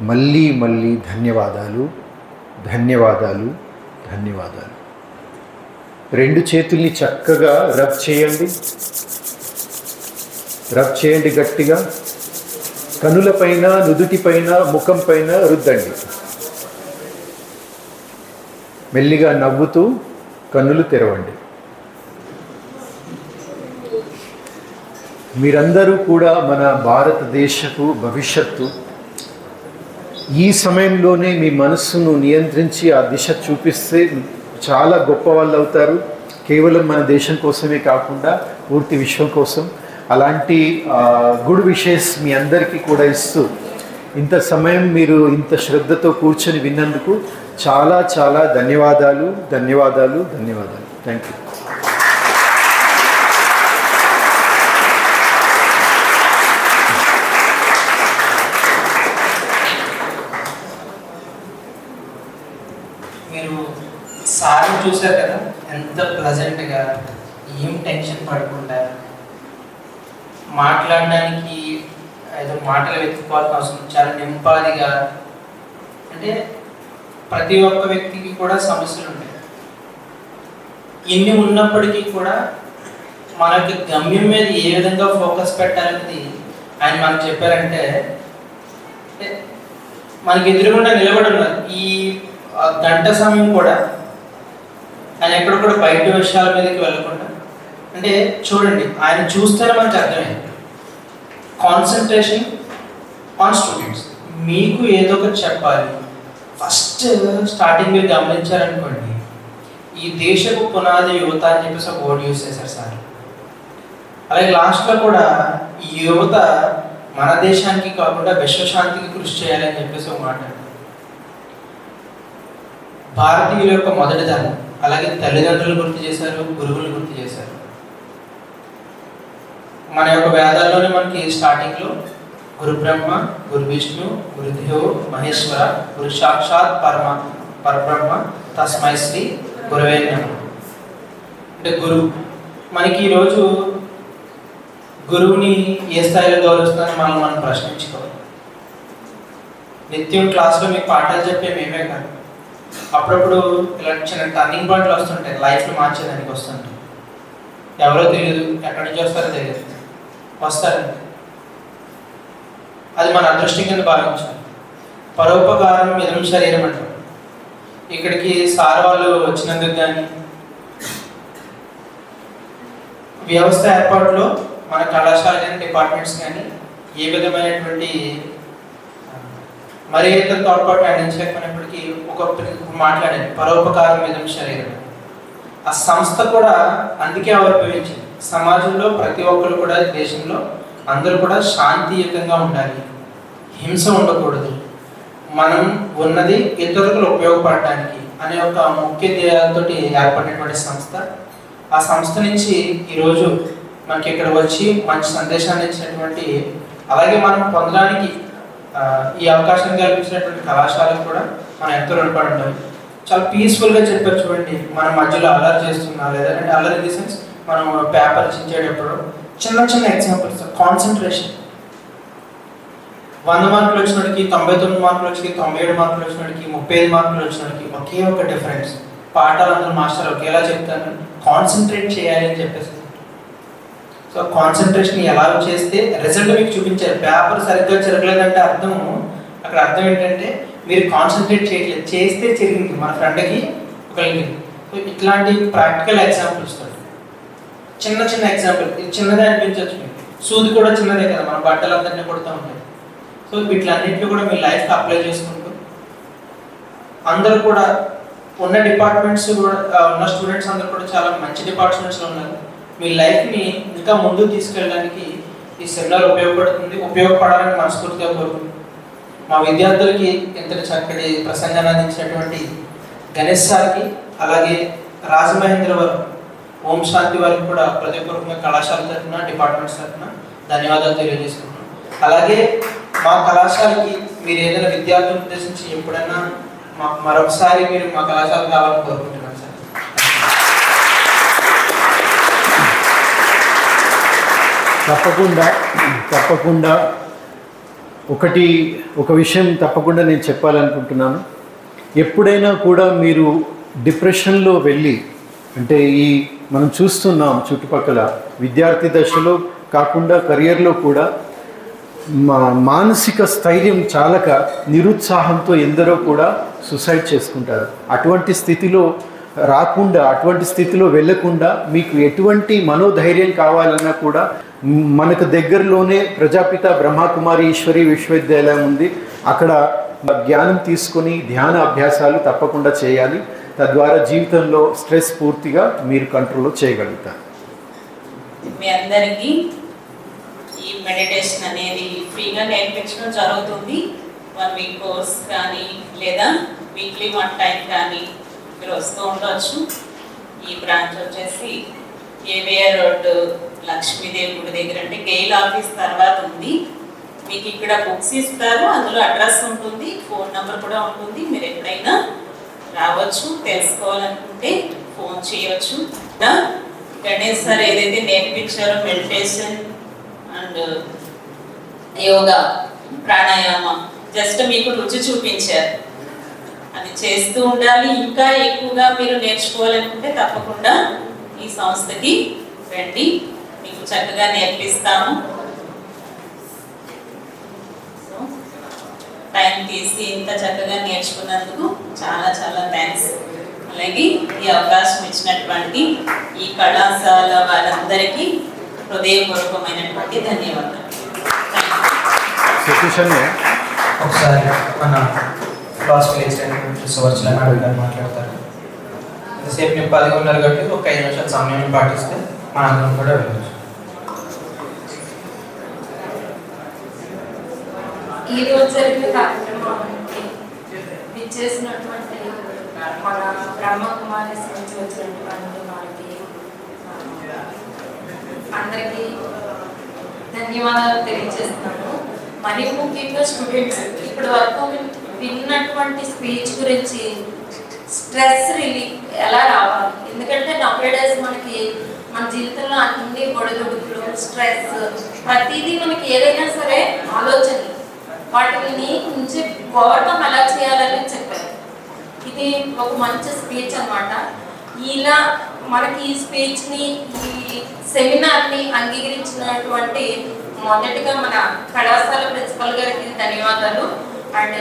మళ్ళీ మళ్ళీ ధన్యవాదాలు, ధన్యవాదాలు, ధన్యవాదాలు. 2 చేతుల్ని చక్కగా రబ్ చేయండి. రబ్ చేయండి గట్టిగా. కనులపైన, నుదుటిపైన, ముఖం పైన రుద్దండి. మెల్లిగా నవ్వుతూ కన్నులు తెరవండి. మీరందరూ కూడా మన భారతదేశపు భవిష్యత్తు. ఈ సమయంలోనే మీ మనస్సును నియంత్రించి ఆ దిశ చూపిస్తే చాలా గొప్ప వాళ్ళు అవుతారు. కేవలం మన దేశం కోసమే కాకుండా పూర్తి విశ్వం కోసం. అలాంటి గుడ్ విషెస్ మీ అందరికీ కూడా ఇస్తూ ఇంత సమయం మీరు ఇంత శ్రద్ధతో కూర్చొని విన్నందుకు చాలా చాలా ధన్యవాదాలు, ధన్యవాదాలు, ధన్యవాదాలు. Thank you. మీరు సార్ని చూశారు కదా, ఎంత ప్లజెంట్గా, ఏం టెన్షన్ పడకుండా, మాట్లాడడానికి ఏదో మాటలు వెతుక్కోవాల్సిన అవసరం, చాలా నింపాదిగా. అంటే ప్రతి ఒక్క వ్యక్తికి కూడా సమస్యలు ఉంటాయి. ఇన్ని ఉన్నప్పటికీ కూడా మనకి గమ్యం మీద ఏ విధంగా ఫోకస్ పెట్టాలనేది ఆయన మనకు చెప్పారంటే, మనకి ఎదురుగుండా నిలబడి ఉన్నారు. ఈ గంట సమయం కూడా ఆయన ఎక్కడ కూడా బయట విషయాల మీదకి వెళ్ళకుండా, అంటే చూడండి, ఆయన చూస్తేనే మనకు అర్థమైంది. Concentration on students. మీకు ఏదో ఒకటి చెప్పాలి. ఫస్ట్ స్టార్టింగ్ మీరు గమనించారనుకోండి, ఈ దేశపు పునాది యువత అని చెప్పేసి ఒక వర్డ్ యూజ్ చేశారు సార్. అలాగే లాస్ట్లో కూడా ఈ యువత మన దేశానికి కాకుండా విశ్వశాంతికి కృషి చేయాలని చెప్పేసి ఒక మాట. భారతీయుల యొక్క మొదటి ధర్మం. అలాగే తల్లిదండ్రులు గుర్తు చేశారు, గురువులు గుర్తు చేశారు. మన యొక్క వేదాల్లోనే మనకి స్టార్టింగ్లో గురు బ్రహ్మ, గురు విష్ణు, గురుదేవో మహేశ్వర, గురు సాక్షాత్ పరబ్రహ్మ తస్మై శ్రీ గురవే నమః. అంటే గురువు. మనకి ఈరోజు గురువుని ఏ స్థాయిలో గౌరవిస్తారని మనం ప్రశ్నించుకోవాలి. నిత్యం క్లాస్లో మీకు పాఠాలు చెప్పే మేమే కాదు, అప్పుడప్పుడు ఇలా చిన్న టర్నింగ్ పాయింట్లు వస్తుంటాయి, లైఫ్లో మార్చేదానికి వస్తుంటాయి. ఎవరో తెలియదు, ఎక్కడి నుంచి వస్తారో తెలియదు, వస్తారు. అది మన అదృష్టం కింద భావించాలి. పరోపకారం ఇదం శరీరం అంటారు. ఇక్కడికి సార్ వాళ్ళు వచ్చినందుకు కానీ, వ్యవస్థ ఏర్పాటులో మన కళాశాల కానీ, డిపార్ట్మెంట్స్ కానీ ఏ విధమైనటువంటి మరి ఇతర తోడ్పాటు అందించలేకపోయినప్పటికీ ఒక మాట్లాడారు, పరోపకారం ఇదం శరీరం. ఆ సంస్థ కూడా అందుకే ఆవిర్భవించింది. సమాజంలో ప్రతి ఒక్కరు కూడా, దేశంలో అందరూ కూడా శాంతియుతంగా ఉండాలి, హింస ఉండకూడదు, మనం ఉన్నది ఇతరులకు ఉపయోగపడడానికి అనే ఒక ముఖ్య ధ్యేయాలతో ఏర్పడినటువంటి సంస్థ. ఆ సంస్థ నుంచి ఈరోజు మనకి ఇక్కడ వచ్చి మంచి సందేశాన్ని ఇచ్చినటువంటి, అలాగే మనం పొందడానికి ఈ అవకాశం కల్పించినటువంటి కళాశాలకు కూడా మనం ఎంతో రుణపడి ఉంటాం. చాలా పీస్ఫుల్గా చెప్పారు. చూడండి, మన మధ్యలో అల్లరి చేస్తున్నా, లేదంటే అల్లరి ఇన్ ది సెన్స్ మనం పేపర్ చించేటప్పుడు చిన్న చిన్న ఎగ్జాంపుల్స్. కాన్సన్ట్రేషన్. 100 మార్కులు వచ్చినడికి 99 మార్కులు వచ్చి, 97 మార్కులు వచ్చినడికి, 35 మార్కులు వచ్చినడికి ఒకే ఒక డిఫరెన్స్. పాఠాలు అందరూ మాస్టర్ ఒకేలా చెప్తాను, కాన్సన్ట్రేట్ చేయాలి అని చెప్పేసి. సో కాన్సన్ట్రేషన్ ఎలా చేస్తే రిజల్ట్ మీకు చూపించారు. పేపర్ సరిగ్గా జరగలేదంటే అర్థం ఏంటంటే మీరు కాన్సన్ట్రేట్ చేయట్లేదు, చేస్తే జరిగింది మన ఫ్రెండ్కి ఒకరికి. సో ఇట్లాంటి ప్రాక్టికల్ ఎగ్జాంపుల్స్ తోటి చిన్న చిన్న ఎగ్జాంపుల్, ఇది చిన్నదే అనిపించవచ్చు మీకు, సూది కూడా చిన్నదే కదా, మన బట్టలు అందరినీ కొడుతూ ఉంటాయి. సో వీటిలన్నింటినీ కూడా మీ లైఫ్కి అప్లై చేసుకుంటూ అందరూ కూడా ఉన్న డిపార్ట్మెంట్స్ కూడా ఉన్న స్టూడెంట్స్ అందరూ కూడా చాలా మంచి డిపార్ట్మెంట్స్లో ఉన్నారు. మీ లైఫ్ని ఇంకా ముందుకు తీసుకెళ్ళడానికి ఈ సెమినార్ ఉపయోగపడాలని మనస్ఫూర్తిగా కోరుకుంటున్నాను. మా విద్యార్థులకి ఇంతటి చక్కటి ప్రసంగాన్ని అందించినటువంటి గణేష్ సార్కి, అలాగే రాజమహేంద్రవరం ఓం శాంతి వారికి కూడా హృదయపూర్వకంగా కళాశాల తరఫున, డిపార్ట్మెంట్స్ తరఫున ధన్యవాదాలు తెలియజేసుకుంటున్నాను. అలాగే మా కళాశాలకి మీరు ఏదైనా విద్యార్థులను ఉద్దేశించి ఎప్పుడైనా మాకు మరొకసారి మీరు మా కళాశాల కావాలని కోరుకుంటున్నాను సార్. తప్పకుండా ఒక విషయం తప్పకుండా నేను చెప్పాలనుకుంటున్నాను. ఎప్పుడైనా కూడా మీరు డిప్రెషన్లో వెళ్ళి, అంటే మనం చూస్తున్నాం చుట్టుపక్కల విద్యార్థి దశలో కాకుండా కెరియర్లో కూడా మానసిక స్థైర్యం చాలక నిరుత్సాహంతో ఎందరో కూడా సూసైడ్ చేసుకుంటారు. అటువంటి స్థితిలో రాకుండా, అటువంటి స్థితిలో వెళ్ళకుండా మీకు ఎటువంటి మనోధైర్యం కావాలన్నా కూడా మనకు దగ్గరలోనే ప్రజాపిత బ్రహ్మకుమారి ఈశ్వరి విశ్వవిద్యాలయం ఉంది. అక్కడ జ్ఞానం తీసుకొని ధ్యాన అభ్యాసాలు తప్పకుండా చేయాలి. తద్వారా జీవితంలో స్ట్రెస్ పూర్తిగా మీరు కంట్రోల్లో చేయగలుగుతారు. మీ అందరికీ ఈ మెడిటేషన్ అనేది ఫ్రీగా నేర్పించడం జరుగుతుంది. 1 వీక్ కోర్స్ కానీ లేదా వీక్లీ 1 టైం కానీ మీరు వస్తూ ఉండవచ్చు. ఈ బ్రాంచ్ వచ్చేసి ఏవిఆర్ రోడ్ లక్ష్మీదేవి గుడి దగ్గర, అంటే గెయిల్ ఆఫీస్ తర్వాత ఉంది. మీకు ఇక్కడ బుక్స్ ఇస్తారు, అందులో అడ్రస్ ఉంటుంది, ఫోన్ నెంబర్ కూడా ఉంటుంది. మీరు ఎప్పుడైనా రావచ్చు, తెలుసుకోవాలనుకుంటే ఫోన్ చేయవచ్చు. గణేష్ సార్ ఏదైతే నేర్పించారో మెడిటేషన్ అండ్ యోగా, ప్రాణాయామం జస్ట్ మీకు రుచి చూపించారు. అది చేస్తూ ఉండాలి. ఇంకా ఎక్కువగా మీరు నేర్చుకోవాలనుకుంటే తప్పకుండా ఈ సంస్థకి రండి, మీకు చక్కగా నేర్పిస్తాము. సో టైం తీసి ఇంత చక్కగా నేర్చుకున్నందుకు చాలా చాలా థ్యాంక్స్. అలాగే ఈ అవకాశం ఇచ్చినటువంటి ఈ కళాశాల వారందరికీ హృదయపూర్వకమైనటువంటి ధన్యవాదాలు. ఒకసారి మన క్లాస్కి రిసోర్స్లో మేడం గారు మాట్లాడతారు. ఎంతసేపు నేను 10:30 గంటలకు ఒక 5 నిమిషాల సమయం పాటిస్తే మనందరం కూడా వెళ్ళవచ్చు. ఈరోజు జరిగిన కార్యక్రమానికి విచ్చేసినటువంటి మన బ్రహ్మకుమారి నుంచి వచ్చినటువంటి వారికి అందరికీ ధన్యవాదాలు తెలియజేస్తున్నాను. మరి ముఖ్యంగా స్టూడెంట్స్ ఇప్పటి వరకు విన్నటువంటి స్పీచ్ గురించి స్ట్రెస్ రిలీఫ్ ఎలా రావాలి, ఎందుకంటే నౌడేస్ మనకి మన జీవితంలో అన్ని ఒడిదుడుకులు, స్ట్రెస్, ప్రతిదీ మనకి ఏదైనా సరే ఆలోచనలు, వాటిని నుంచి పోవటం ఎలా చేయాలని చెప్పారు. ఇది ఒక మంచి స్పీచ్ అన్నమాట. ఇలా మనకి ఈ స్పీచ్ని, ఈ సెమినార్ని అంగీకరించినటువంటి మొదటిగా మన కళాశాల ప్రిన్సిపల్ గారికి ధన్యవాదాలు. అండ్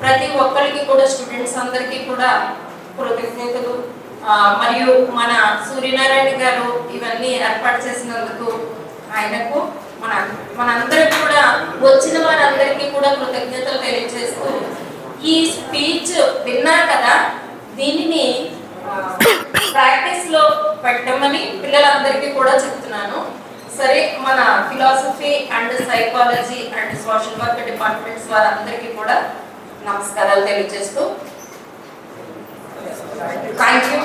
ప్రతి ఒక్కరికి కూడా, స్టూడెంట్స్ అందరికీ కూడా కృతజ్ఞతలు. మరియు మన సూర్యనారాయణ గారు ఇవన్నీ ఏర్పాటు చేసినందుకు ఆయనకు, మనందరికి కూడా, వచ్చిన వారందరికీ కూడా కృతజ్ఞతలు తెలియజేస్తూ, ఈ స్పీచ్ విన్నారు కదా, దీనిని ప్రాక్టీస్లో పెట్టమని పిల్లలందరికీ కూడా చెప్తున్నాను. సరే, మన philosophy and psychology and social work departments వారందరికీ కూడా నమస్కారాలు తెలియజేస్తూ థ్యాంక్ యూ.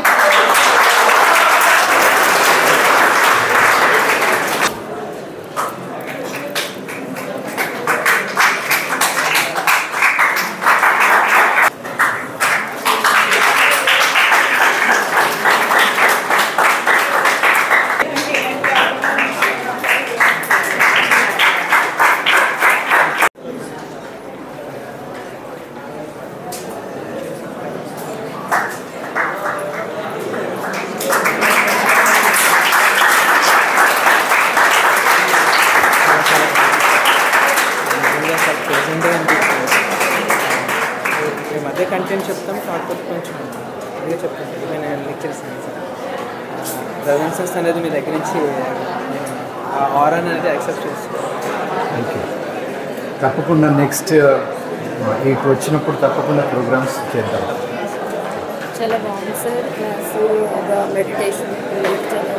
రెఫరెన్సెస్ అనేది మీ దగ్గర నుంచి ఆ ఆరా అనేది యాక్సెప్ట్ చేస్తాను. Thank you. తప్పకుండా నెక్స్ట్ ఇటు వచ్చినప్పుడు తప్పకుండా ప్రోగ్రామ్స్ చేద్దాం. చాలా బాగుంది సార్ క్లాసు, మెడిటేషన్ పిల్లలకి చాలా